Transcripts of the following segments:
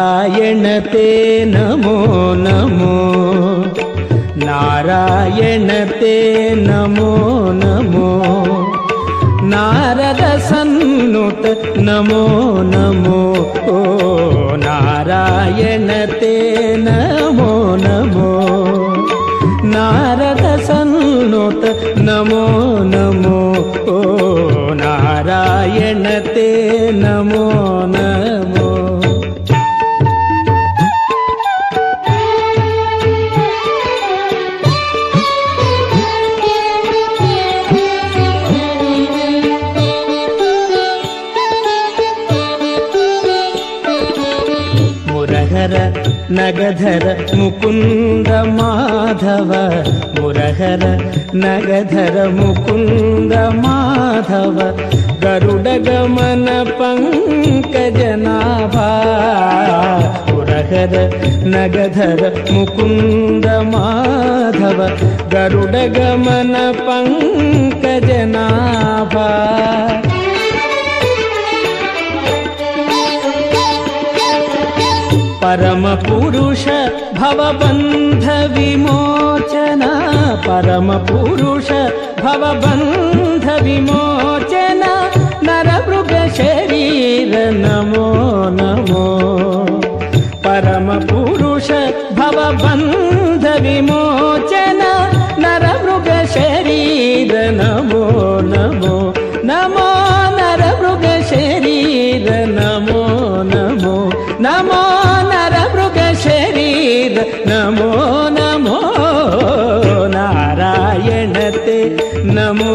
ನಾರಾಯಣತೆ ನಮೋ ನಮೋ ನಾರಾಯಣತೆ ನಮೋ ನಮೋ ನಾರದ ಸನ್ನುತ ನಮೋ ನಮೋ ಓ ನಾರಾಯಣತೆ ನಮೋ ನಮೋ ನಾರದ ಸನ್ನುತ ನಮೋ ನಮೋ ಓ ನಾರಾಯಣತೆ ನಮೋ ನಮೋ ನಗಧರ ಮುಕುಂದ ಮಾಧವ ಮುರಹರ ನಗಧರ ಮುಕುಂದ ಮಾಧವ ಗರುಡ ಗಮನ ಪಂಕಜನಾಭ ಮುರಹರ ನಗಧರ ಮುಕುಂದ ಮಾಧವ ಗರುಡ ಗಮನ ಪಂಕಜನಾಭ ಪರಮ ಪುರುಷ ಭವಬಂಧ ವಿಮೋಚನ ಪರಮ ಪುರುಷ ಭವಬಂಧ ವಿಮೋಚನ ನರಮೃಗ ಶರೀರ ನಮೋ ನಮೋ ಪರಮ ಪುರುಷ ಭವಬಂಧ ವಿಮೋಚನ ನರಮೃಗ ಶರೀರ ನಮೋ ನಮೋ ನಮೋ ನರಮೃಗ ಶರೀರ ನಮೋ ನಮೋ ನಮೋ ನರಮೃಗ ಶರೀರ ನಮೋ ನಮೋ ನಾರಾಯಣತೆ ನಮೋ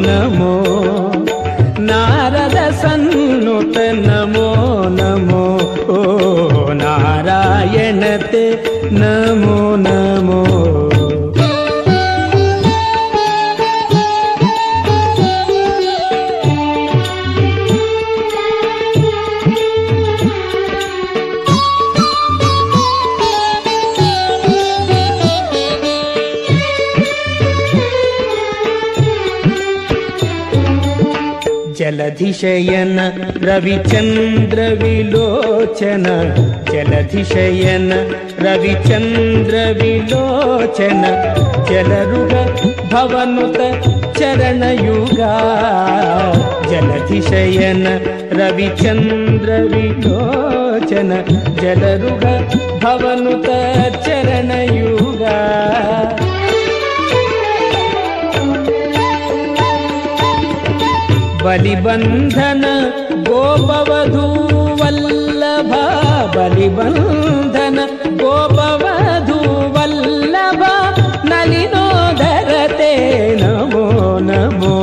ನಮೋ ನಾರದ ಸನ್ನುತ ನಮೋ ನಮೋ ಓ ನಾರಾಯಣತೆ ನಮೋ ನಮೋ ಜಲಧಿಶಯನ ರವಿಚಂದ್ರ ವಿಲೋಚನ ಜಲಧಿಶಯನ ರವಿಚಂದ್ರ ವಿಲೋಚನ ಜಲರುಗ ಭವನುತ ಚರಣಯುಗ ಜಲಧಿಶಯನ ರವಿಚಂದ್ರ ವಿಲೋಚನ ಜಲರುಗ ಭವನುತ ಚರಣಯುಗ ಬಲಿಬಂಧನ ಗೋಪವಧೂ ವಲ್ಲಭ ಬಲಿಬಂಧನ ಗೋಪವಧೂ ವಲ್ಲಭ ನಲಿನೋದರತೆ ನಮೋ ನಮೋ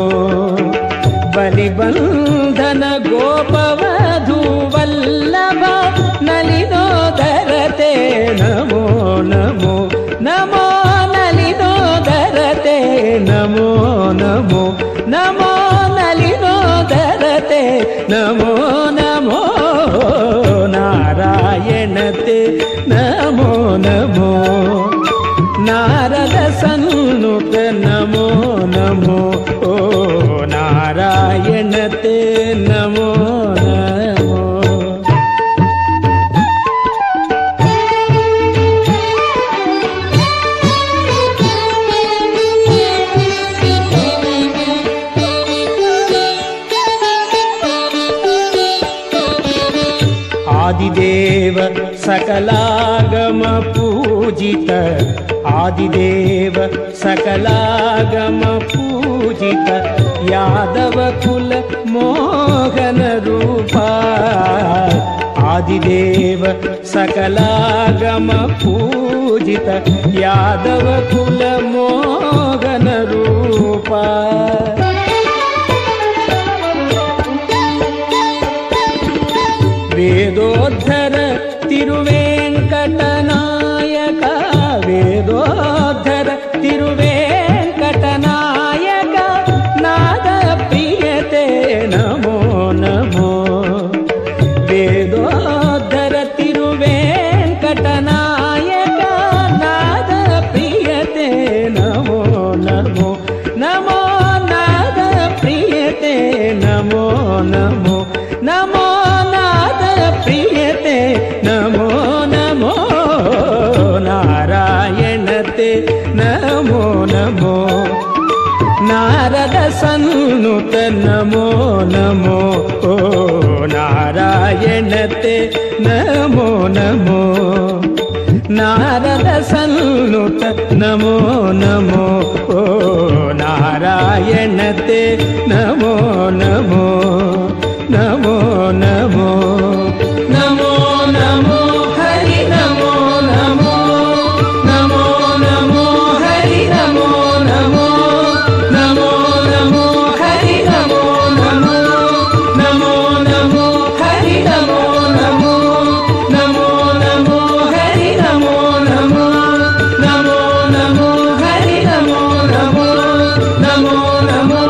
ಬಲಿಬಂಧನ ಗೋಪವಧೂ ವಲ್ಲಭ ನಲಿನೋದರತೆ ನಮೋ ನಮೋ ನಮೋ ನಲಿನೋದರತೆ ನಮೋ ನಮೋ ನಮೋ ನಲಿನೋದರತೆ ನಮೋ ನಮೋ ನಾರಾಯಣತೆ ನಮೋ ನಮೋ ನಾರದ ಸನ್ನುತ ನಮೋ ನಮೋ ಓ ನಾರಾಯಣತೆ ನಮೋ ನಮೋ ಆದಿದೇವ ಸಕಲಾಗಮ ಪೂಜಿತ ಆದಿದೇವ ಸಕಲಾಗಮ ಪೂಜಿತ ಯಾದವ ಕುಲ ಮೋಹನ ರೂಪ ಆದಿದೇವ ಸಕಲಾಗಮ ಪೂಜಿತ ಯಾದವ ಕುಲ ಮೋಹನ ರೂಪ ವೇದೋದ್ಧರ ತಿರುವೆಂಕಟನಾಯಕ ವೇದೋದ್ಧರ ತಿರುವೆಂಕಟನಾಯಕ ನಾದ ಪ್ರಿಯತೆ ನಮೋ ನಮೋ ವೇದೋದ್ಧರ ತಿರುವೆಂಕಟನಾಯಕ ನಾದ ಪ್ರಿಯತೆ ನಮೋ ನಮೋ ನಮೋ ನಾದ ನಾರದ ಸನ್ನುತ ನಮೋ ನಮೋ ಓ ನಾರಾಯಣತೆ ನಮೋ ನಮೋ ನಾರದ ಸನ್ನುತ ನಮೋ ನಮೋ ಓ ನಾರಾಯಣತೆ ನಮೋ ನಮೋ ನಮೋ ನಮೋ ನಮೋ ನಮೋ ಹರಿ ನಮೋ ನಮೋ ನಮೋ ನಮೋ ಹರಿ ನಮೋ ನಮೋ ನಮೋ ನಮೋ ಹರಿ ನಮೋ ನಮೋ ನಮೋ ನಮೋ ಹರಿ ನಮೋ ನಮೋ ನಮೋ ನಮೋ ಹರಿ ನಮೋ ನಮೋ ನಮೋ ನಮೋ ಹರಿ ನಮೋ ನಮೋ ನಮೋ ನಮೋ